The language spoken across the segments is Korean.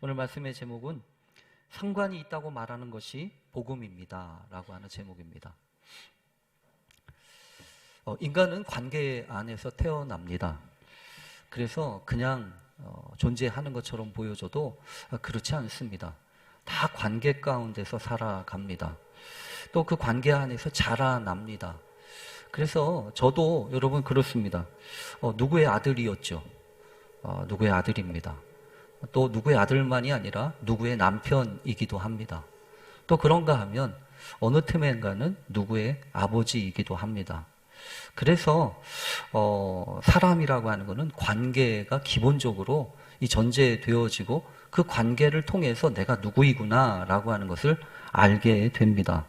오늘 말씀의 제목은 상관이 있다고 말하는 것이 복음입니다 라고 하는 제목입니다. 인간은 관계 안에서 태어납니다. 그래서 그냥 존재하는 것처럼 보여줘도 그렇지 않습니다. 다 관계 가운데서 살아갑니다. 또 그 관계 안에서 자라납니다. 그래서 저도 여러분 그렇습니다. 누구의 아들이었죠. 누구의 아들입니다. 또 누구의 아들만이 아니라 누구의 남편이기도 합니다. 또 그런가 하면 어느 틈엔가는 누구의 아버지이기도 합니다. 그래서 사람이라고 하는 것은 관계가 기본적으로 이 전제되어지고 그 관계를 통해서 내가 누구이구나 라고 하는 것을 알게 됩니다.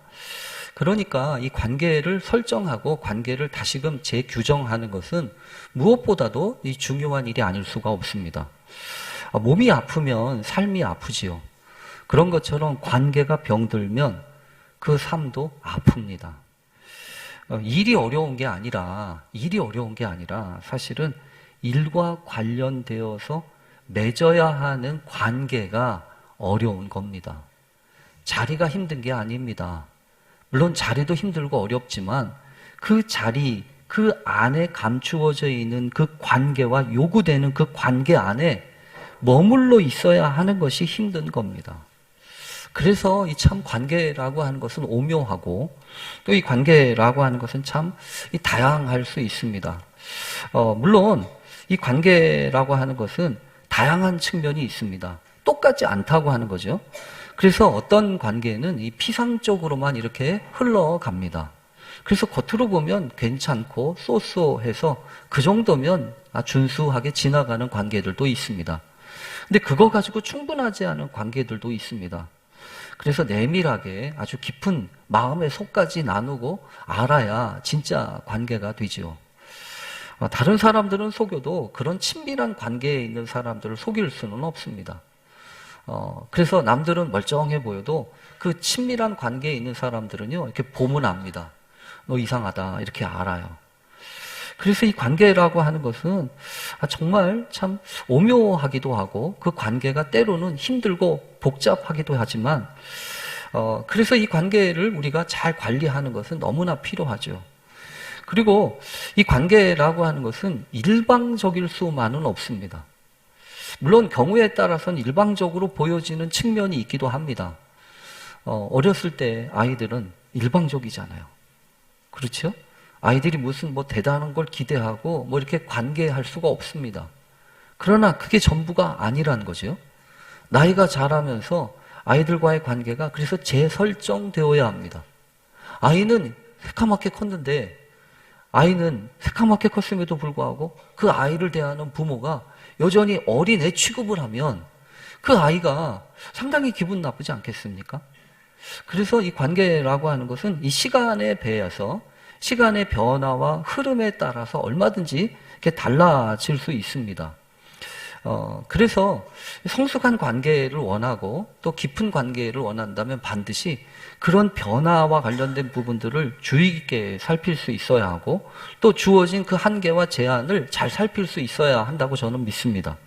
그러니까 이 관계를 설정하고 관계를 다시금 재규정하는 것은 무엇보다도 이 중요한 일이 아닐 수가 없습니다. 몸이 아프면 삶이 아프지요. 그런 것처럼 관계가 병들면 그 삶도 아픕니다. 일이 어려운 게 아니라 사실은 일과 관련되어서 맺어야 하는 관계가 어려운 겁니다. 자리가 힘든 게 아닙니다. 물론 자리도 힘들고 어렵지만 그 자리, 그 안에 감추어져 있는 그 관계와 요구되는 그 관계 안에 머물러 있어야 하는 것이 힘든 겁니다. 그래서 이 참 관계라고 하는 것은 오묘하고 또 이 관계라고 하는 것은 참 다양할 수 있습니다. 물론 이 관계라고 하는 것은 다양한 측면이 있습니다. 똑같지 않다고 하는 거죠. 그래서 어떤 관계는 이 피상적으로만 이렇게 흘러갑니다. 그래서 겉으로 보면 괜찮고 쏘쏘해서 그 정도면 준수하게 지나가는 관계들도 있습니다. 근데 그거 가지고 충분하지 않은 관계들도 있습니다. 그래서 내밀하게 아주 깊은 마음의 속까지 나누고 알아야 진짜 관계가 되죠. 다른 사람들은 속여도 그런 친밀한 관계에 있는 사람들을 속일 수는 없습니다. 그래서 남들은 멀쩡해 보여도 그 친밀한 관계에 있는 사람들은요, 이렇게 보면 압니다. 너 이상하다, 이렇게 알아요. 그래서 이 관계라고 하는 것은 정말 참 오묘하기도 하고 그 관계가 때로는 힘들고 복잡하기도 하지만 그래서 이 관계를 우리가 잘 관리하는 것은 너무나 필요하죠. 그리고 이 관계라고 하는 것은 일방적일 수만은 없습니다. 물론 경우에 따라서는 일방적으로 보여지는 측면이 있기도 합니다. 어렸을 때 아이들은 일방적이잖아요. 그렇죠? 아이들이 무슨 대단한 걸 기대하고 이렇게 관계할 수가 없습니다. 그러나 그게 전부가 아니라는 거죠. 나이가 자라면서 아이들과의 관계가 그래서 재설정되어야 합니다. 아이는 새카맣게 컸는데 아이는 새카맣게 컸음에도 불구하고 그 아이를 대하는 부모가 여전히 어린애 취급을 하면 그 아이가 상당히 기분 나쁘지 않겠습니까? 그래서 이 관계라고 하는 것은 이 시간에 배해서 시간의 변화와 흐름에 따라서 얼마든지 이렇게 달라질 수 있습니다. 그래서 성숙한 관계를 원하고 또 깊은 관계를 원한다면 반드시 그런 변화와 관련된 부분들을 주의 깊게 살필 수 있어야 하고 또 주어진 그 한계와 제한을 잘 살필 수 있어야 한다고 저는 믿습니다.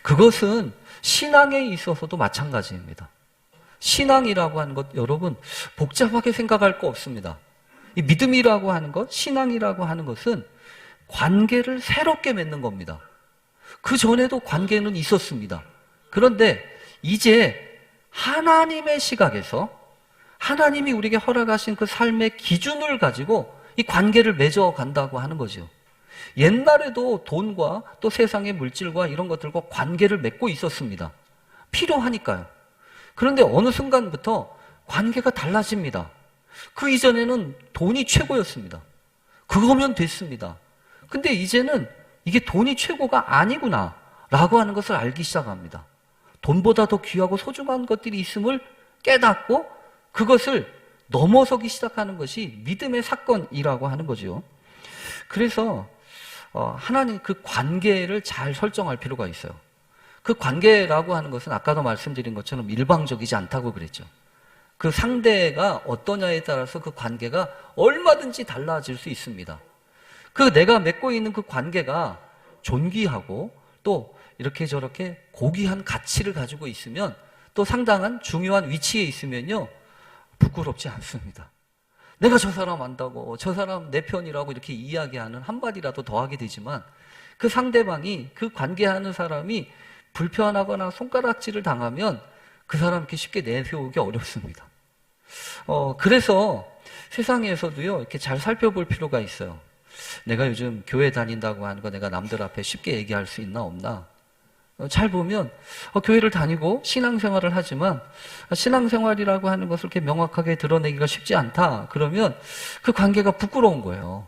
그것은 신앙에 있어서도 마찬가지입니다. 신앙이라고 하는 것 여러분 복잡하게 생각할 거 없습니다. 이 믿음이라고 하는 것, 신앙이라고 하는 것은 관계를 새롭게 맺는 겁니다. 그 전에도 관계는 있었습니다. 그런데 이제 하나님의 시각에서 하나님이 우리에게 허락하신 그 삶의 기준을 가지고 이 관계를 맺어간다고 하는 거죠. 옛날에도 돈과 또 세상의 물질과 이런 것들과 관계를 맺고 있었습니다. 필요하니까요. 그런데 어느 순간부터 관계가 달라집니다. 그 이전에는 돈이 최고였습니다. 그거면 됐습니다. 근데 이제는 이게 돈이 최고가 아니구나 라고 하는 것을 알기 시작합니다. 돈보다 더 귀하고 소중한 것들이 있음을 깨닫고 그것을 넘어서기 시작하는 것이 믿음의 사건이라고 하는 거죠. 그래서 하나님 그 관계를 잘 설정할 필요가 있어요. 그 관계라고 하는 것은 아까도 말씀드린 것처럼 일방적이지 않다고 그랬죠. 그 상대가 어떠냐에 따라서 그 관계가 얼마든지 달라질 수 있습니다. 그 내가 맺고 있는 그 관계가 존귀하고 또 이렇게 저렇게 고귀한 가치를 가지고 있으면 또 상당한 중요한 위치에 있으면요, 부끄럽지 않습니다. 내가 저 사람 안다고, 저 사람 내 편이라고 이렇게 이야기하는 한마디라도 더 하게 되지만 그 상대방이, 그 관계하는 사람이 불편하거나 손가락질을 당하면 그 사람 이렇게 쉽게 내세우기 어렵습니다. 그래서 세상에서도요, 이렇게 잘 살펴볼 필요가 있어요. 내가 요즘 교회 다닌다고 하는 거 내가 남들 앞에 쉽게 얘기할 수 있나 없나? 잘 보면 교회를 다니고 신앙생활을 하지만 신앙생활이라고 하는 것을 이렇게 명확하게 드러내기가 쉽지 않다. 그러면 그 관계가 부끄러운 거예요.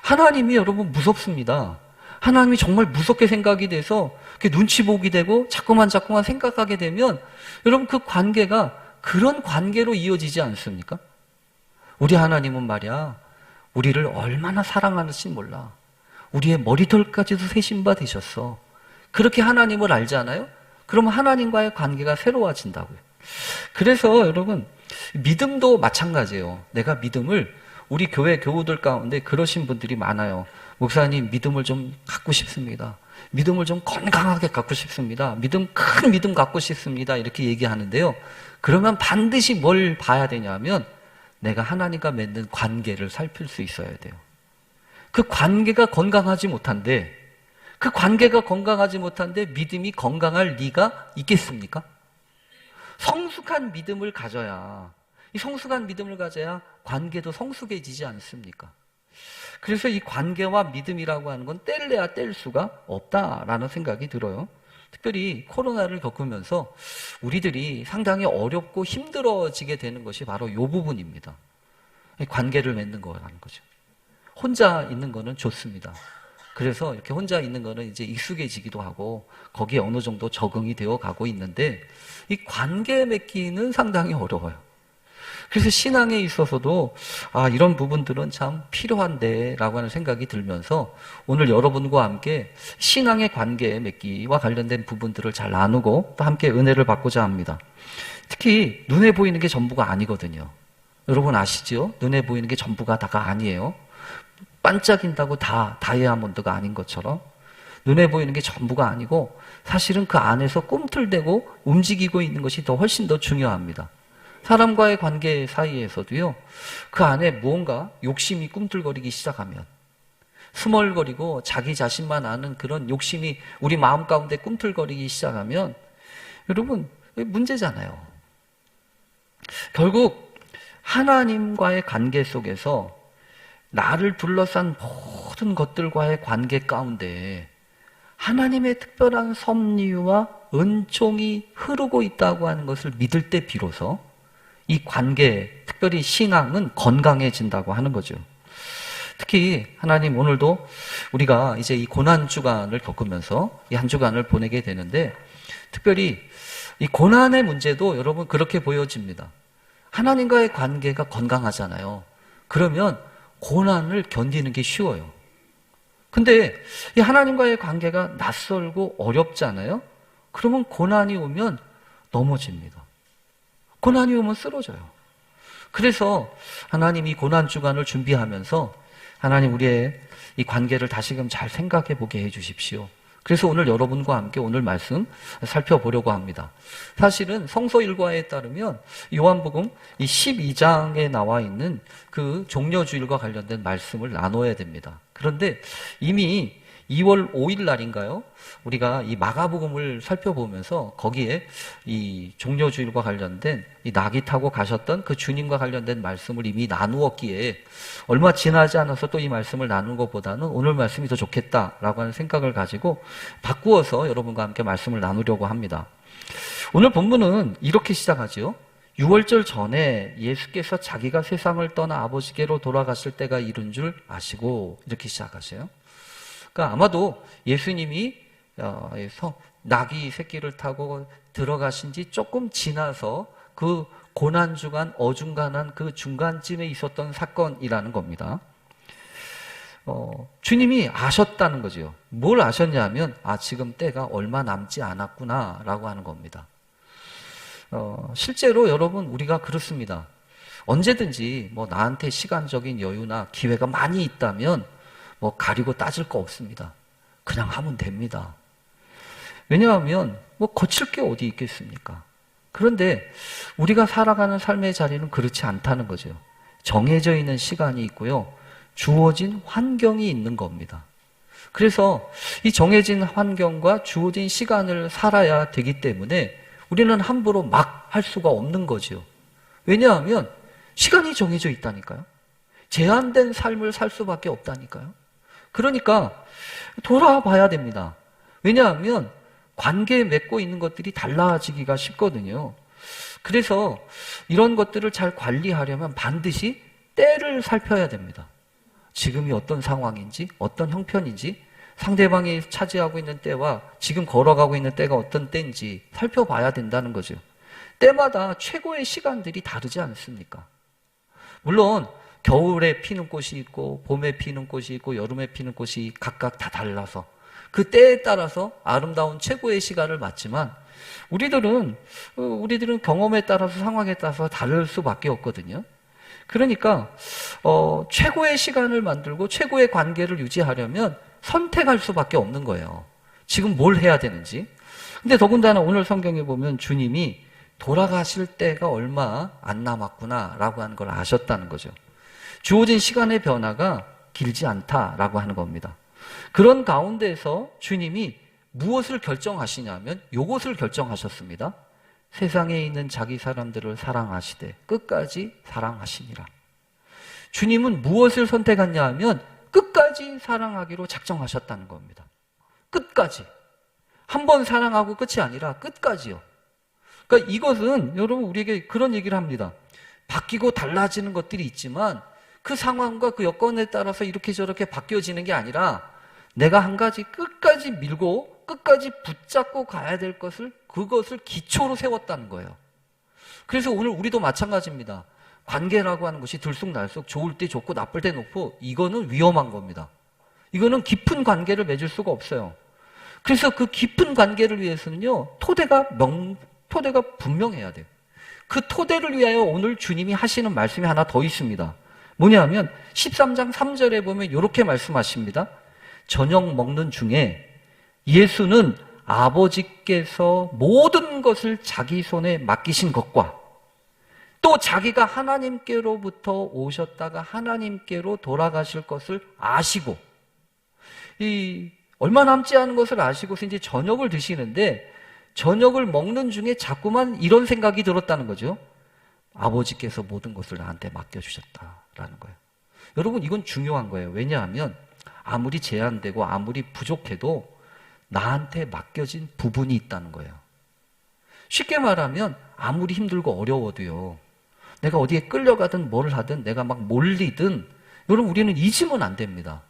하나님이 여러분 무섭습니다. 하나님이 정말 무섭게 생각이 돼서 눈치 보게 되고 자꾸만 생각하게 되면 여러분 그 관계가 그런 관계로 이어지지 않습니까? 우리 하나님은 말이야, 우리를 얼마나 사랑하는지 몰라. 우리의 머리털까지도 세신 바 되셨어. 그렇게 하나님을 알잖아요? 그러면 하나님과의 관계가 새로워진다고요. 그래서 여러분, 믿음도 마찬가지예요. 내가 믿음을, 우리 교회 교우들 가운데 그러신 분들이 많아요. 목사님, 믿음을 좀 갖고 싶습니다. 믿음을 좀 건강하게 갖고 싶습니다. 큰 믿음 갖고 싶습니다. 이렇게 얘기하는데요. 그러면 반드시 뭘 봐야 되냐면 내가 하나님과 맺는 관계를 살필 수 있어야 돼요. 그 관계가 건강하지 못한데 믿음이 건강할 리가 있겠습니까? 성숙한 믿음을 가져야, 이 성숙한 믿음을 가져야 관계도 성숙해지지 않습니까? 그래서 이 관계와 믿음이라고 하는 건 뗄래야 뗄 수가 없다라는 생각이 들어요. 특별히 코로나를 겪으면서 우리들이 상당히 어렵고 힘들어지게 되는 것이 바로 이 부분입니다. 관계를 맺는 거라는 거죠. 혼자 있는 거는 좋습니다. 그래서 이렇게 혼자 있는 거는 이제 익숙해지기도 하고 거기에 어느 정도 적응이 되어 가고 있는데 이 관계 맺기는 상당히 어려워요. 그래서 신앙에 있어서도 이런 부분들은 참 필요한데 라고 하는 생각이 들면서 오늘 여러분과 함께 신앙의 관계 맺기와 관련된 부분들을 잘 나누고 또 함께 은혜를 받고자 합니다. 특히 눈에 보이는 게 전부가 아니거든요. 여러분 아시죠? 눈에 보이는 게 전부가 다가 아니에요. 반짝인다고 다 다이아몬드가 아닌 것처럼 눈에 보이는 게 전부가 아니고 사실은 그 안에서 꿈틀대고 움직이고 있는 것이 훨씬 더 중요합니다. 사람과의 관계 사이에서도요, 그 안에 무언가 욕심이 꿈틀거리기 시작하면, 스멀거리고 자기 자신만 아는 그런 욕심이 우리 마음 가운데 꿈틀거리기 시작하면, 여러분, 문제잖아요. 결국, 하나님과의 관계 속에서 나를 둘러싼 모든 것들과의 관계 가운데 하나님의 특별한 섭리와 은총이 흐르고 있다고 하는 것을 믿을 때 비로소 이 관계, 특별히 신앙은 건강해진다고 하는 거죠. 특히 하나님 오늘도 우리가 이제 이 고난주간을 겪으면서 이 한 주간을 보내게 되는데 특별히 이 고난의 문제도 여러분 그렇게 보여집니다. 하나님과의 관계가 건강하잖아요. 그러면 고난을 견디는 게 쉬워요. 근데 이 하나님과의 관계가 낯설고 어렵잖아요. 그러면 고난이 오면 넘어집니다. 고난이 오면 쓰러져요. 그래서 하나님이 고난주간을 준비하면서 하나님 우리의 이 관계를 다시금 잘 생각해 보게 해 주십시오. 그래서 오늘 여러분과 함께 오늘 말씀 살펴보려고 합니다. 사실은 성서 일과에 따르면 요한복음 이 12장에 나와 있는 그 종려주일과 관련된 말씀을 나눠야 됩니다. 그런데 이미 2월 5일 날인가요? 우리가 이 마가복음을 살펴보면서 거기에 이 종려주일과 관련된 이 나귀 타고 가셨던 그 주님과 관련된 말씀을 이미 나누었기에 얼마 지나지 않아서 또 이 말씀을 나눈 것보다는 오늘 말씀이 더 좋겠다라고 하는 생각을 가지고 바꾸어서 여러분과 함께 말씀을 나누려고 합니다. 오늘 본문은 이렇게 시작하죠. 6월절 전에 예수께서 자기가 세상을 떠나 아버지께로 돌아갔을 때가 이른 줄 아시고 이렇게 시작하세요. 그러니까 아마도 예수님이 나귀 새끼를 타고 들어가신 지 조금 지나서 그 고난주간 어중간한 그 중간쯤에 있었던 사건이라는 겁니다. 주님이 아셨다는 거죠. 뭘 아셨냐면 지금 때가 얼마 남지 않았구나라고 하는 겁니다. 실제로 여러분 우리가 그렇습니다. 언제든지 나한테 시간적인 여유나 기회가 많이 있다면 가리고 따질 거 없습니다. 그냥 하면 됩니다. 왜냐하면 뭐 거칠 게 어디 있겠습니까? 그런데 우리가 살아가는 삶의 자리는 그렇지 않다는 거죠. 정해져 있는 시간이 있고요. 주어진 환경이 있는 겁니다. 그래서 이 정해진 환경과 주어진 시간을 살아야 되기 때문에 우리는 함부로 막 할 수가 없는 거죠. 왜냐하면 시간이 정해져 있다니까요. 제한된 삶을 살 수밖에 없다니까요. 그러니까 돌아봐야 됩니다. 왜냐하면 관계에 맺고 있는 것들이 달라지기가 쉽거든요. 그래서 이런 것들을 잘 관리하려면 반드시 때를 살펴야 됩니다. 지금이 어떤 상황인지, 어떤 형편인지, 상대방이 차지하고 있는 때와 지금 걸어가고 있는 때가 어떤 때인지 살펴봐야 된다는 거죠. 때마다 최고의 시간들이 다르지 않습니까? 물론 겨울에 피는 꽃이 있고 봄에 피는 꽃이 있고 여름에 피는 꽃이 각각 다 달라서 그 때에 따라서 아름다운 최고의 시간을 맞지만 우리들은 경험에 따라서 상황에 따라서 다를 수밖에 없거든요. 그러니까 최고의 시간을 만들고 최고의 관계를 유지하려면 선택할 수밖에 없는 거예요. 지금 뭘 해야 되는지. 근데 더군다나 오늘 성경에 보면 주님이 돌아가실 때가 얼마 안 남았구나라고 하는 걸 아셨다는 거죠. 주어진 시간의 변화가 길지 않다라고 하는 겁니다. 그런 가운데서 주님이 무엇을 결정하시냐면 요것을 결정하셨습니다. 세상에 있는 자기 사람들을 사랑하시되 끝까지 사랑하시니라. 주님은 무엇을 선택했냐 하면 끝까지 사랑하기로 작정하셨다는 겁니다. 끝까지. 한 번 사랑하고 끝이 아니라 끝까지요. 그러니까 이것은 여러분 우리에게 그런 얘기를 합니다. 바뀌고 달라지는 것들이 있지만 그 상황과 그 여건에 따라서 이렇게 저렇게 바뀌어지는 게 아니라 내가 한 가지 끝까지 밀고 끝까지 붙잡고 가야 될 그것을 기초로 세웠다는 거예요. 그래서 오늘 우리도 마찬가지입니다. 관계라고 하는 것이 들쑥날쑥 좋을 때 좋고 나쁠 때 높고 이거는 위험한 겁니다. 이거는 깊은 관계를 맺을 수가 없어요. 그래서 그 깊은 관계를 위해서는요, 토대가 분명해야 돼요. 그 토대를 위하여 오늘 주님이 하시는 말씀이 하나 더 있습니다. 뭐냐면 13장 3절에 보면 이렇게 말씀하십니다. 저녁 먹는 중에 예수는 아버지께서 모든 것을 자기 손에 맡기신 것과 또 자기가 하나님께로부터 오셨다가 하나님께로 돌아가실 것을 아시고 얼마 남지 않은 것을 아시고서 이제 저녁을 드시는데 저녁을 먹는 중에 자꾸만 이런 생각이 들었다는 거죠. 아버지께서 모든 것을 나한테 맡겨주셨다라는 거예요. 여러분 이건 중요한 거예요. 왜냐하면 아무리 제한되고 아무리 부족해도 나한테 맡겨진 부분이 있다는 거예요. 쉽게 말하면 아무리 힘들고 어려워도요. 내가 어디에 끌려가든 뭘 하든 내가 막 몰리든 여러분 우리는 잊으면 안 됩니다.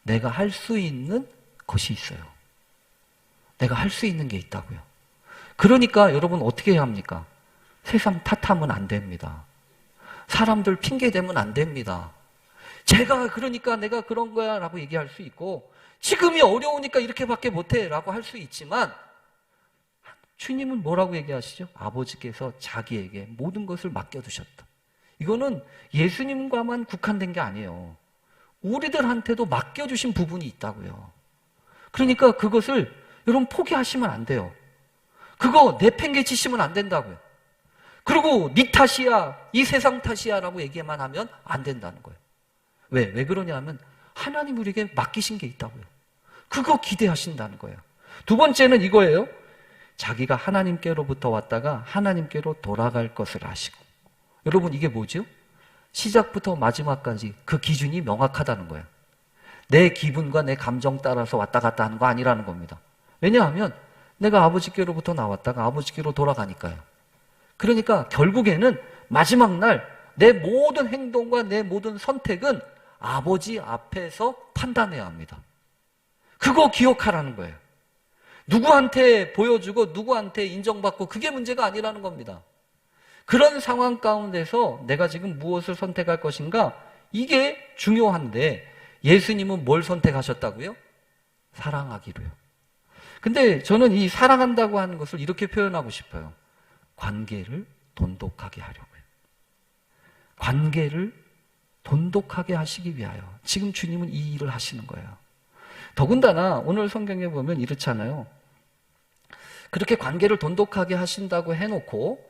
내가 할 수 있는 것이 있어요. 내가 할 수 있는 게 있다고요. 그러니까 여러분 어떻게 해야 합니까? 세상 탓하면 안 됩니다. 사람들 핑계대면 안 됩니다. 그러니까 내가 그런 거야 라고 얘기할 수 있고 지금이 어려우니까 이렇게밖에 못해 라고 할 수 있지만 주님은 뭐라고 얘기하시죠? 아버지께서 자기에게 모든 것을 맡겨두셨다. 이거는 예수님과만 국한된 게 아니에요. 우리들한테도 맡겨주신 부분이 있다고요. 그러니까 그것을 여러분 포기하시면 안 돼요. 그거 내팽개치시면 안 된다고요. 그리고 네 탓이야, 이 세상 탓이야 라고 얘기만 하면 안 된다는 거예요. 왜 그러냐 면 하나님 우리에게 맡기신 게 있다고요. 그거 기대하신다는 거예요. 두 번째는 이거예요. 자기가 하나님께로부터 왔다가 하나님께로 돌아갈 것을 아시고. 여러분 이게 뭐죠? 시작부터 마지막까지 그 기준이 명확하다는 거예요. 내 기분과 내 감정 따라서 왔다 갔다 하는 거 아니라는 겁니다. 왜냐하면 내가 아버지께로부터 나왔다가 아버지께로 돌아가니까요. 그러니까 결국에는 마지막 날 내 모든 행동과 내 모든 선택은 아버지 앞에서 판단해야 합니다. 그거 기억하라는 거예요. 누구한테 보여주고 누구한테 인정받고 그게 문제가 아니라는 겁니다. 그런 상황 가운데서 내가 지금 무엇을 선택할 것인가? 이게 중요한데 예수님은 뭘 선택하셨다고요? 사랑하기로요. 근데 저는 이 사랑한다고 하는 것을 이렇게 표현하고 싶어요. 관계를 돈독하게 하려고요. 관계를 돈독하게 하시기 위하여 지금 주님은 이 일을 하시는 거예요. 더군다나 오늘 성경에 보면 이렇잖아요. 그렇게 관계를 돈독하게 하신다고 해놓고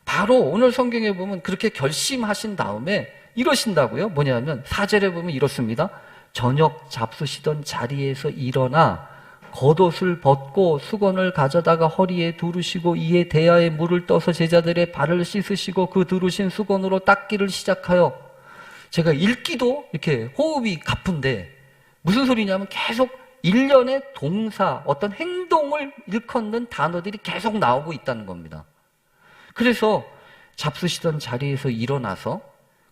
바로 오늘 성경에 보면 그렇게 결심하신 다음에 이러신다고요. 뭐냐면 4절에 보면 이렇습니다. 저녁 잡수시던 자리에서 일어나 겉옷을 벗고 수건을 가져다가 허리에 두르시고 이에 대야에 물을 떠서 제자들의 발을 씻으시고 그 두르신 수건으로 닦기를 시작하여, 제가 읽기도 이렇게 호흡이 가쁜데 무슨 소리냐면 계속 일련의 동사, 어떤 행동을 일컫는 단어들이 계속 나오고 있다는 겁니다. 그래서 잡수시던 자리에서 일어나서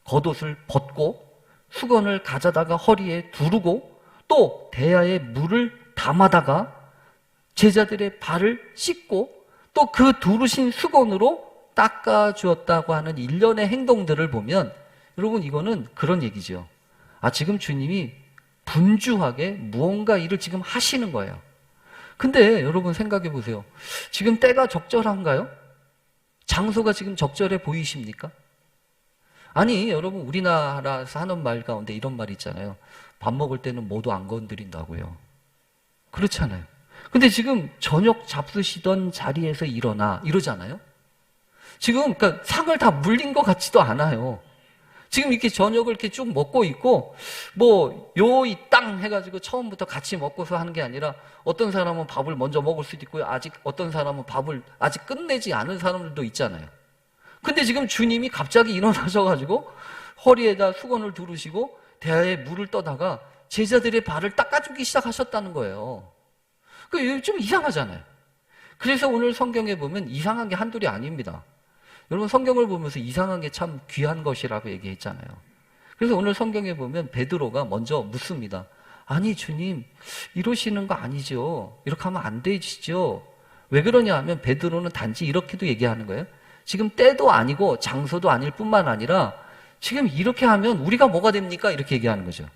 겉옷을 벗고 수건을 가져다가 허리에 두르고 또 대야에 물을 담아다가 제자들의 발을 씻고 또 그 두르신 수건으로 닦아주었다고 하는 일련의 행동들을 보면 여러분 이거는 그런 얘기죠. 지금 주님이 분주하게 무언가 일을 지금 하시는 거예요. 근데 여러분 생각해 보세요. 지금 때가 적절한가요? 장소가 지금 적절해 보이십니까? 아니 여러분 우리나라에서 하는 말 가운데 이런 말이 있잖아요. 밥 먹을 때는 모두 안 건드린다고요. 그렇잖아요. 근데 지금 저녁 잡수시던 자리에서 일어나 이러잖아요. 지금 그러니까 상을 다 물린 것 같지도 않아요. 지금 이렇게 저녁을 이렇게 쭉 먹고 있고 뭐 요이 땅 해가지고 처음부터 같이 먹고서 하는 게 아니라 어떤 사람은 밥을 먼저 먹을 수도 있고요. 아직 어떤 사람은 밥을 아직 끝내지 않은 사람들도 있잖아요. 근데 지금 주님이 갑자기 일어나셔가지고 허리에다 수건을 두르시고 대야에 물을 떠다가 제자들의 발을 닦아주기 시작하셨다는 거예요. 좀 이상하잖아요. 그래서 오늘 성경에 보면 이상한 게 한둘이 아닙니다. 여러분 성경을 보면서 이상한 게 참 귀한 것이라고 얘기했잖아요. 그래서 오늘 성경에 보면 베드로가 먼저 묻습니다. 아니 주님 이러시는 거 아니죠? 이렇게 하면 안 되시죠? 왜 그러냐 하면 베드로는 단지 이렇게도 얘기하는 거예요. 지금 때도 아니고 장소도 아닐 뿐만 아니라 지금 이렇게 하면 우리가 뭐가 됩니까? 이렇게 얘기하는 거죠.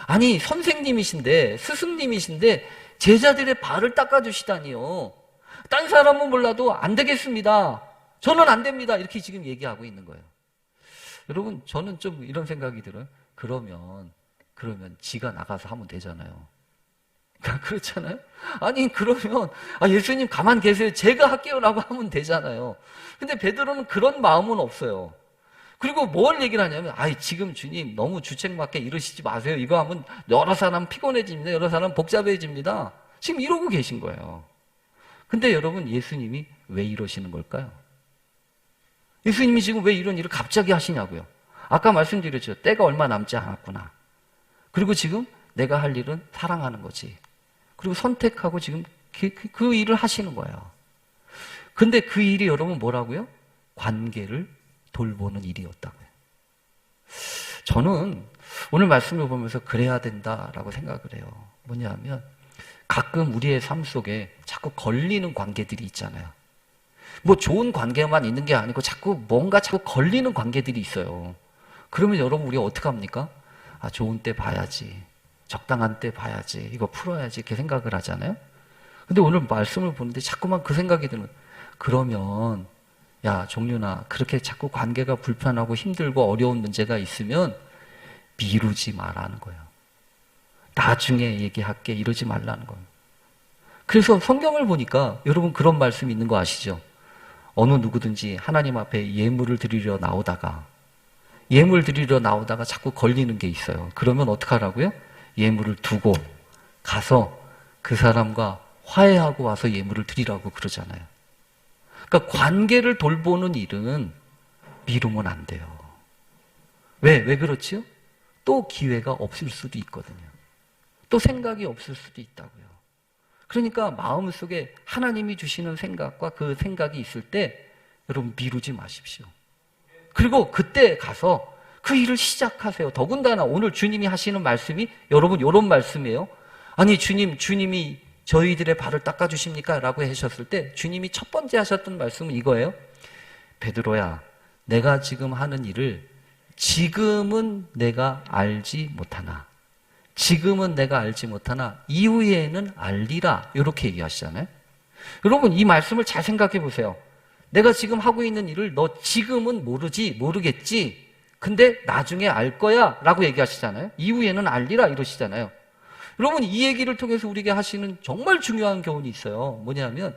아니 선생님이신데 스승님이신데 제자들의 발을 닦아주시다니요. 딴 사람은 몰라도 안 되겠습니다. 저는 안 됩니다. 이렇게 지금 얘기하고 있는 거예요. 여러분 저는 좀 이런 생각이 들어요. 그러면 지가 나가서 하면 되잖아요. 그렇잖아요? 아니 그러면 예수님 가만 계세요. 제가 할게요라고 하면 되잖아요. 근데 베드로는 그런 마음은 없어요. 그리고 뭘 얘기를 하냐면 지금 주님 너무 주책맞게 이러시지 마세요. 이거 하면 여러 사람 피곤해집니다. 여러 사람 복잡해집니다. 지금 이러고 계신 거예요. 근데 여러분 예수님이 왜 이러시는 걸까요? 예수님이 지금 왜 이런 일을 갑자기 하시냐고요. 아까 말씀드렸죠. 때가 얼마 남지 않았구나. 그리고 지금 내가 할 일은 사랑하는 거지. 그리고 선택하고 지금 그 일을 하시는 거예요. 근데 그 일이 여러분 뭐라고요? 관계를 돌보는 일이었다고요. 저는 오늘 말씀을 보면서 그래야 된다라고 생각을 해요. 뭐냐 하면 가끔 우리의 삶 속에 자꾸 걸리는 관계들이 있잖아요. 뭐 좋은 관계만 있는 게 아니고 자꾸 걸리는 관계들이 있어요. 그러면 여러분 우리가 어떻게 합니까? 좋은 때 봐야지. 적당한 때 봐야지. 이거 풀어야지. 이렇게 생각을 하잖아요. 근데 오늘 말씀을 보는데 자꾸만 그 생각이 드는, 그러면 야 종윤아 그렇게 자꾸 관계가 불편하고 힘들고 어려운 문제가 있으면 미루지 말라는 거예요. 나중에 얘기할게 이러지 말라는 거예요. 그래서 성경을 보니까 여러분 그런 말씀이 있는 거 아시죠? 어느 누구든지 하나님 앞에 예물을 드리러 나오다가 자꾸 걸리는 게 있어요. 그러면 어떡하라고요? 예물을 두고 가서 그 사람과 화해하고 와서 예물을 드리라고 그러잖아요. 그러니까 관계를 돌보는 일은 미루면 안 돼요. 왜 그렇지요? 또 기회가 없을 수도 있거든요. 또 생각이 없을 수도 있다고요. 그러니까 마음속에 하나님이 주시는 생각과 그 생각이 있을 때 여러분 미루지 마십시오. 그리고 그때 가서 그 일을 시작하세요. 더군다나 오늘 주님이 하시는 말씀이 여러분 이런 말씀이에요. 아니 주님이 저희들의 발을 닦아주십니까? 라고 하셨을 때 주님이 첫 번째 하셨던 말씀은 이거예요. 베드로야 내가 지금 하는 일을 지금은 내가 알지 못하나 이후에는 알리라 이렇게 얘기하시잖아요. 여러분 이 말씀을 잘 생각해 보세요. 내가 지금 하고 있는 일을 너 지금은 모르겠지 근데 나중에 알 거야 라고 얘기하시잖아요. 이후에는 알리라 이러시잖아요. 여러분 이 얘기를 통해서 우리에게 하시는 정말 중요한 교훈이 있어요. 뭐냐면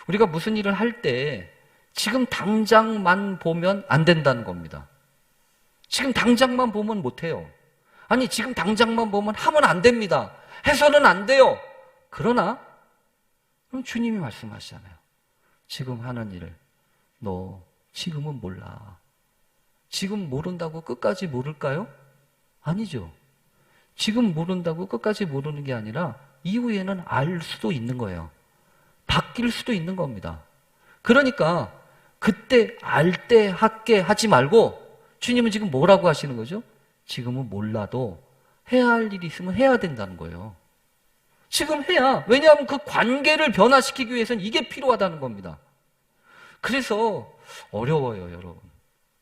우리가 무슨 일을 할 때 지금 당장만 보면 안 된다는 겁니다. 지금 당장만 보면 못해요. 아니, 지금 당장만 보면 하면 안 됩니다. 해서는 안 돼요. 그러나 그럼 주님이 말씀하시잖아요. 지금 하는 일, 너 지금은 몰라. 지금 모른다고 끝까지 모를까요? 아니죠. 지금 모른다고 끝까지 모르는 게 아니라 이후에는 알 수도 있는 거예요. 바뀔 수도 있는 겁니다. 그러니까 그때 알 때 할게 하지 말고 주님은 지금 뭐라고 하시는 거죠? 지금은 몰라도 해야 할 일이 있으면 해야 된다는 거예요. 지금 해야. 왜냐하면 그 관계를 변화시키기 위해서는 이게 필요하다는 겁니다. 그래서 어려워요, 여러분.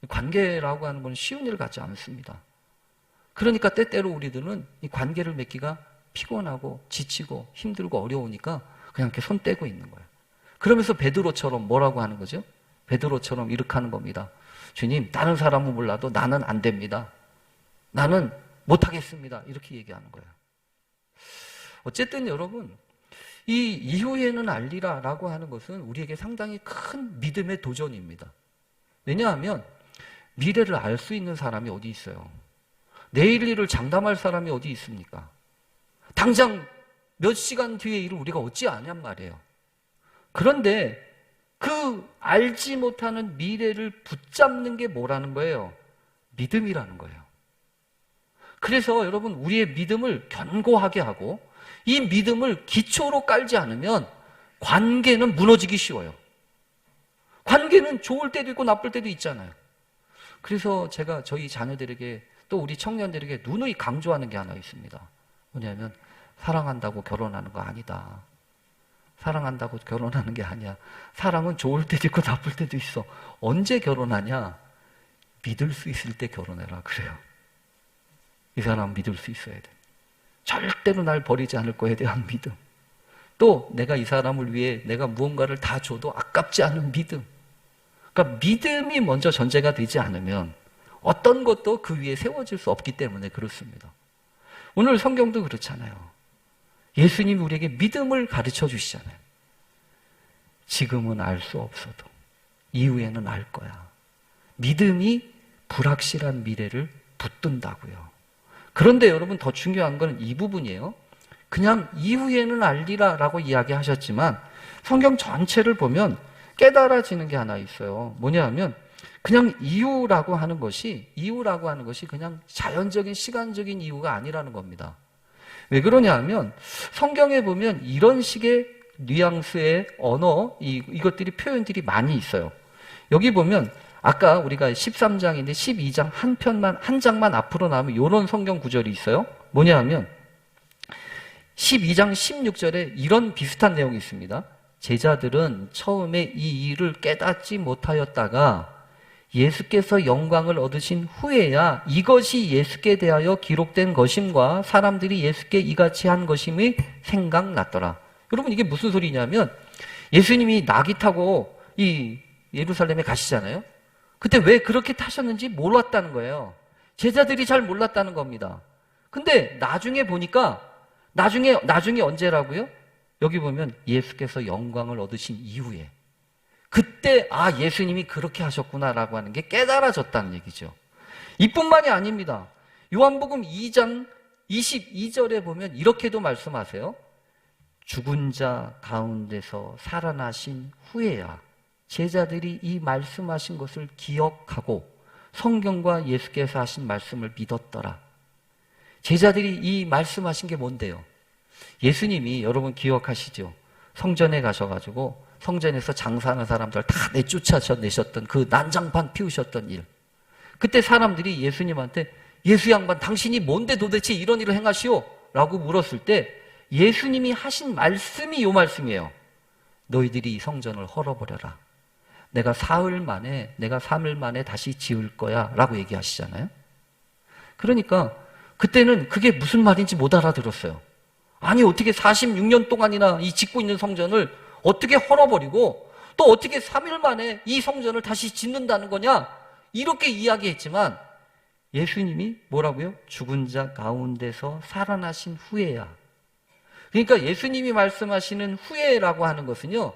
관계라고 하는 건 쉬운 일 같지 않습니다. 그러니까 때때로 우리들은 이 관계를 맺기가 피곤하고 지치고 힘들고 어려우니까 그냥 이렇게 손 떼고 있는 거예요. 그러면서 베드로처럼 뭐라고 하는 거죠? 베드로처럼 이렇게 하는 겁니다. 주님, 다른 사람은 몰라도 나는 안 됩니다. 나는 못하겠습니다. 이렇게 얘기하는 거예요. 어쨌든 여러분, 이 이후에는 알리라라고 하는 것은 우리에게 상당히 큰 믿음의 도전입니다. 왜냐하면 미래를 알 수 있는 사람이 어디 있어요? 내일 일을 장담할 사람이 어디 있습니까? 당장 몇 시간 뒤의 일을 우리가 어찌 아냔 말이에요. 그런데 그 알지 못하는 미래를 붙잡는 게 뭐라는 거예요? 믿음이라는 거예요. 그래서 여러분, 우리의 믿음을 견고하게 하고 이 믿음을 기초로 깔지 않으면 관계는 무너지기 쉬워요. 관계는 좋을 때도 있고 나쁠 때도 있잖아요. 그래서 제가 저희 자녀들에게 또 우리 청년들에게 누누이 강조하는 게 하나 있습니다. 뭐냐면 사랑한다고 결혼하는 거 아니다. 사랑한다고 결혼하는 게 아니야. 사랑은 좋을 때도 있고 나쁠 때도 있어. 언제 결혼하냐? 믿을 수 있을 때 결혼해라 그래요. 이 사람 믿을 수 있어야 돼. 절대로 날 버리지 않을 거에 대한 믿음. 또 내가 이 사람을 위해 내가 무언가를 다 줘도 아깝지 않은 믿음. 그러니까 믿음이 먼저 전제가 되지 않으면 어떤 것도 그 위에 세워질 수 없기 때문에 그렇습니다. 오늘 성경도 그렇잖아요. 예수님이 우리에게 믿음을 가르쳐 주시잖아요. 지금은 알 수 없어도 이후에는 알 거야. 믿음이 불확실한 미래를 붙든다고요. 그런데 여러분, 더 중요한 건 이 부분이에요. 그냥 이후에는 알리라라고 이야기하셨지만 성경 전체를 보면 깨달아지는 게 하나 있어요. 뭐냐 하면 그냥 이유라고 하는 것이 그냥 자연적인 시간적인 이유가 아니라는 겁니다. 왜 그러냐 하면 성경에 보면 이런 식의 뉘앙스의 언어, 이것들이 표현들이 많이 있어요. 여기 보면 아까 우리가 13장인데 12장 한 장만 앞으로 나오면 이런 성경 구절이 있어요. 뭐냐 하면 12장 16절에 이런 비슷한 내용이 있습니다. 제자들은 처음에 이 일을 깨닫지 못하였다가 예수께서 영광을 얻으신 후에야 이것이 예수께 대하여 기록된 것임과 사람들이 예수께 이같이 한 것임이 생각났더라. 여러분, 이게 무슨 소리냐면 예수님이 나귀 타고 이 예루살렘에 가시잖아요. 그때 왜 그렇게 타셨는지 몰랐다는 거예요. 제자들이 잘 몰랐다는 겁니다. 근데 나중에 보니까 나중에 언제라고요? 여기 보면 예수께서 영광을 얻으신 이후에 그때 예수님이 그렇게 하셨구나라고 하는 게 깨달아졌다는 얘기죠. 이뿐만이 아닙니다. 요한복음 2장 22절에 보면 이렇게도 말씀하세요. 죽은 자 가운데서 살아나신 후에야 제자들이 이 말씀하신 것을 기억하고 성경과 예수께서 하신 말씀을 믿었더라. 제자들이 이 말씀하신 게 뭔데요? 예수님이, 여러분 기억하시죠? 성전에 가셔가지고 성전에서 장사하는 사람들 다 내쫓아내셨던 그 난장판 피우셨던 일. 그때 사람들이 예수님한테 예수 양반 당신이 뭔데 도대체 이런 일을 행하시오? 라고 물었을 때 예수님이 하신 말씀이 요 말씀이에요. 너희들이 이 성전을 헐어버려라. 내가 3일 만에 다시 지을 거야 라고 얘기하시잖아요. 그러니까 그때는 그게 무슨 말인지 못 알아들었어요. 아니 어떻게 46년 동안이나 이 짓고 있는 성전을 어떻게 헐어버리고 또 어떻게 3일 만에 이 성전을 다시 짓는다는 거냐? 이렇게 이야기했지만 예수님이 뭐라고요? 죽은 자 가운데서 살아나신 후에야. 그러니까 예수님이 말씀하시는 후에라고 하는 것은요,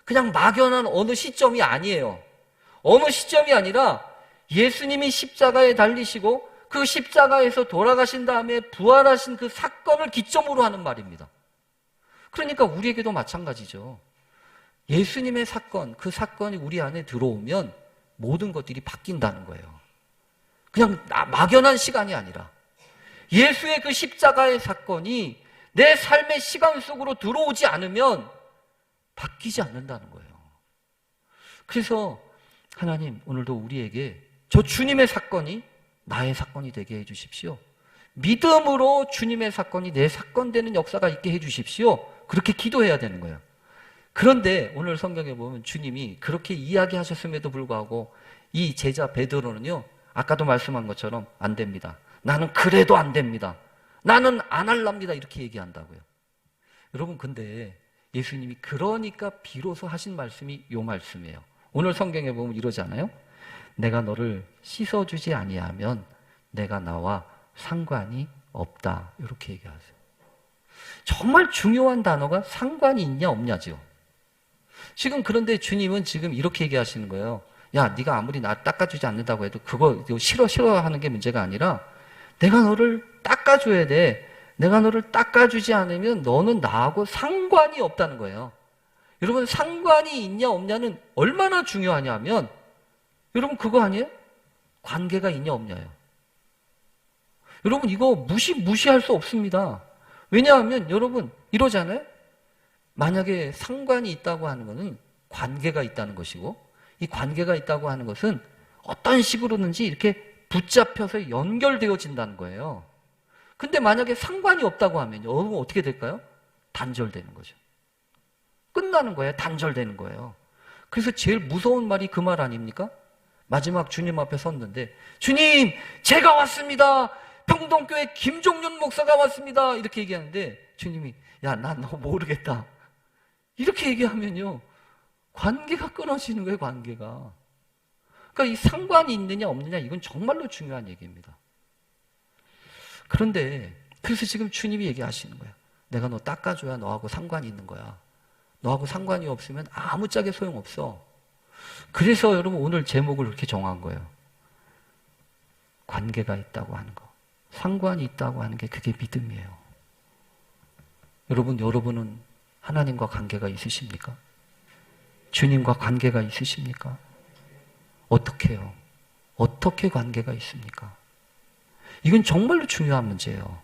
그냥 막연한 어느 시점이 아니에요. 어느 시점이 아니라 예수님이 십자가에 달리시고 그 십자가에서 돌아가신 다음에 부활하신 그 사건을 기점으로 하는 말입니다. 그러니까 우리에게도 마찬가지죠. 예수님의 사건, 그 사건이 우리 안에 들어오면 모든 것들이 바뀐다는 거예요. 그냥 막연한 시간이 아니라 예수의 그 십자가의 사건이 내 삶의 시간 속으로 들어오지 않으면 바뀌지 않는다는 거예요. 그래서 하나님, 오늘도 우리에게 저 주님의 사건이 나의 사건이 되게 해주십시오. 믿음으로 주님의 사건이 내 사건 되는 역사가 있게 해주십시오. 그렇게 기도해야 되는 거예요. 그런데 오늘 성경에 보면 주님이 그렇게 이야기하셨음에도 불구하고 이 제자 베드로는요, 아까도 말씀한 것처럼 안 됩니다. 나는 그래도 안 됩니다. 나는 안 할랍니다. 이렇게 얘기한다고요. 여러분, 근데 예수님이 그러니까 비로소 하신 말씀이 요 말씀이에요. 오늘 성경에 보면 이러지 않아요? 내가 너를 씻어주지 아니하면 내가 나와 상관이 없다. 이렇게 얘기하세요. 정말 중요한 단어가 상관이 있냐 없냐죠. 지금 그런데 주님은 지금 이렇게 얘기하시는 거예요. 야, 네가 아무리 나 닦아주지 않는다고 해도 그거 싫어하는 게 문제가 아니라 내가 너를 닦아줘야 돼. 내가 너를 닦아주지 않으면 너는 나하고 상관이 없다는 거예요. 여러분, 상관이 있냐 없냐는 얼마나 중요하냐면 여러분, 그거 아니에요? 관계가 있냐 없냐예요. 여러분, 이거 무시할 수 없습니다. 왜냐하면 여러분, 이러잖아요? 만약에 상관이 있다고 하는 것은 관계가 있다는 것이고, 이 관계가 있다고 하는 것은 어떤 식으로든지 이렇게 붙잡혀서 연결되어진다는 거예요. 근데 만약에 상관이 없다고 하면 여러분 어떻게 될까요? 단절되는 거죠. 끝나는 거예요. 단절되는 거예요. 그래서 제일 무서운 말이 그 말 아닙니까? 마지막 주님 앞에 섰는데, 주님, 제가 왔습니다. 평동교회 김종윤 목사가 왔습니다. 이렇게 얘기하는데 주님이, 야, 난 너 모르겠다. 이렇게 얘기하면요, 관계가 끊어지는 거예요. 관계가. 그러니까 이 상관이 있느냐 없느냐, 이건 정말로 중요한 얘기입니다. 그런데 그래서 지금 주님이 얘기하시는 거예요. 내가 너 닦아줘야 너하고 상관이 있는 거야. 너하고 상관이 없으면 아무짝에 소용없어. 그래서 여러분, 오늘 제목을 그렇게 정한 거예요. 관계가 있다고 하는 거, 상관이 있다고 하는 게 그게 믿음이에요. 여러분은 하나님과 관계가 있으십니까? 주님과 관계가 있으십니까? 어떻게 해요? 어떻게 관계가 있습니까? 이건 정말로 중요한 문제예요.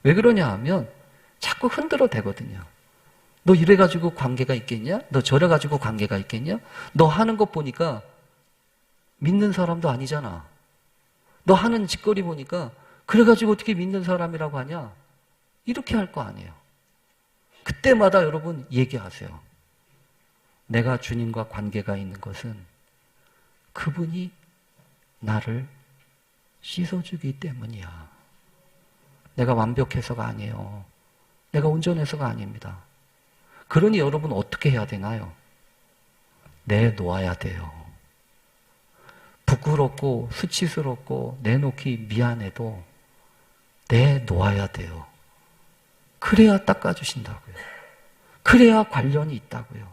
왜 그러냐 하면 자꾸 흔들어 대거든요. 너 이래가지고 관계가 있겠냐? 너 저래가지고 관계가 있겠냐? 너 하는 것 보니까 믿는 사람도 아니잖아. 너 하는 짓거리 보니까 그래가지고 어떻게 믿는 사람이라고 하냐? 이렇게 할 거 아니에요. 그때마다 여러분 얘기하세요. 내가 주님과 관계가 있는 것은 그분이 나를 씻어주기 때문이야. 내가 완벽해서가 아니에요. 내가 온전해서가 아닙니다. 그러니 여러분 어떻게 해야 되나요? 내놓아야 돼요. 부끄럽고 수치스럽고 내놓기 미안해도 내놓아야 돼요. 그래야 닦아주신다고요. 그래야 관련이 있다고요.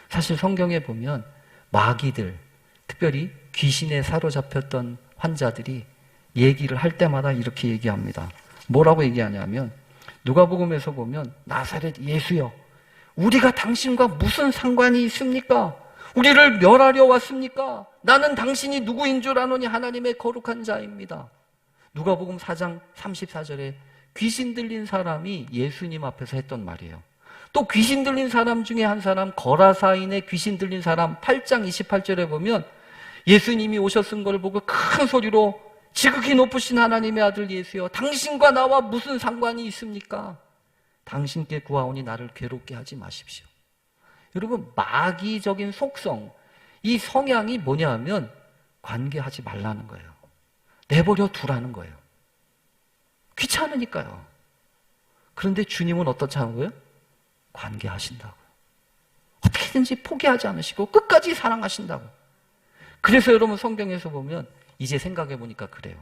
사실 성경에 보면 마귀들, 특별히 귀신에 사로잡혔던 환자들이 얘기를 할 때마다 이렇게 얘기합니다. 뭐라고 얘기하냐면 누가복음에서 보면 나사렛 예수여, 우리가 당신과 무슨 상관이 있습니까? 우리를 멸하려 왔습니까? 나는 당신이 누구인 줄 아노니 하나님의 거룩한 자입니다. 누가복음 4장 34절에 귀신 들린 사람이 예수님 앞에서 했던 말이에요. 또 귀신 들린 사람 중에 한 사람, 거라사인의 귀신 들린 사람 8장 28절에 보면 예수님이 오셨은 걸 보고 큰 소리로 지극히 높으신 하나님의 아들 예수여, 당신과 나와 무슨 상관이 있습니까? 당신께 구하오니 나를 괴롭게 하지 마십시오. 여러분, 마귀적인 속성, 이 성향이 뭐냐 하면 관계하지 말라는 거예요. 내버려 두라는 거예요. 귀찮으니까요. 그런데 주님은 어떻다고요? 관계하신다고요. 어떻게든지 포기하지 않으시고 끝까지 사랑하신다고. 그래서 여러분, 성경에서 보면 이제 생각해 보니까 그래요.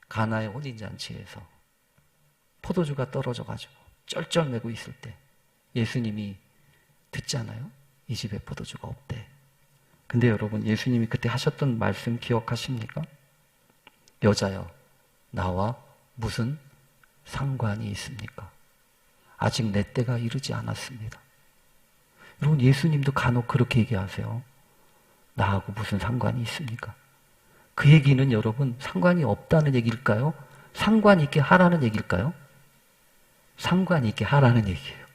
가나의 혼인잔치에서 포도주가 떨어져가지고 쩔쩔매고 있을 때 예수님이 듣잖아요. 이 집에 포도주가 없대. 근데 여러분, 예수님이 그때 하셨던 말씀 기억하십니까? 여자여, 나와 무슨 상관이 있습니까? 아직 내 때가 이르지 않았습니다. 여러분, 예수님도 간혹 그렇게 얘기하세요. 나하고 무슨 상관이 있습니까? 그 얘기는 여러분, 상관이 없다는 얘기일까요? 상관 있게 하라는 얘기일까요? 상관 있게 하라는 얘기예요.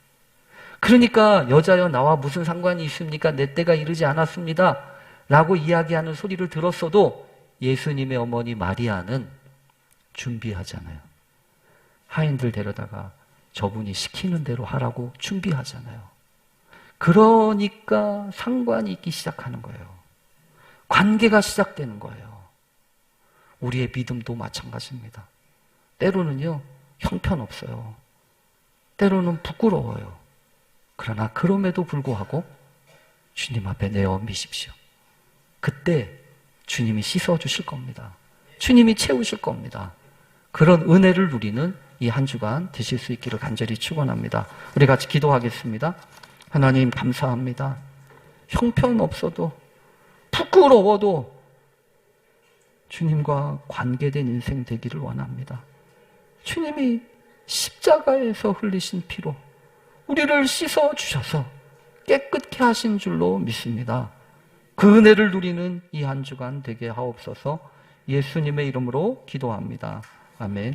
그러니까 여자여, 나와 무슨 상관이 있습니까? 내 때가 이르지 않았습니다 라고 이야기하는 소리를 들었어도 예수님의 어머니 마리아는 준비하잖아요. 하인들 데려다가 저분이 시키는 대로 하라고 준비하잖아요. 그러니까 상관이 있기 시작하는 거예요. 관계가 시작되는 거예요. 우리의 믿음도 마찬가지입니다. 때로는요, 형편없어요. 때로는 부끄러워요. 그러나 그럼에도 불구하고 주님 앞에 내어 미십시오. 그때 주님이 씻어주실 겁니다. 주님이 채우실 겁니다. 그런 은혜를 누리는 이 한 주간 되실 수 있기를 간절히 축원합니다. 우리 같이 기도하겠습니다. 하나님 감사합니다. 형편없어도 부끄러워도 주님과 관계된 인생 되기를 원합니다. 주님이 십자가에서 흘리신 피로 우리를 씻어주셔서 깨끗게 하신 줄로 믿습니다. 그 은혜를 누리는 이 한 주간 되게 하옵소서. 예수님의 이름으로 기도합니다. 아멘.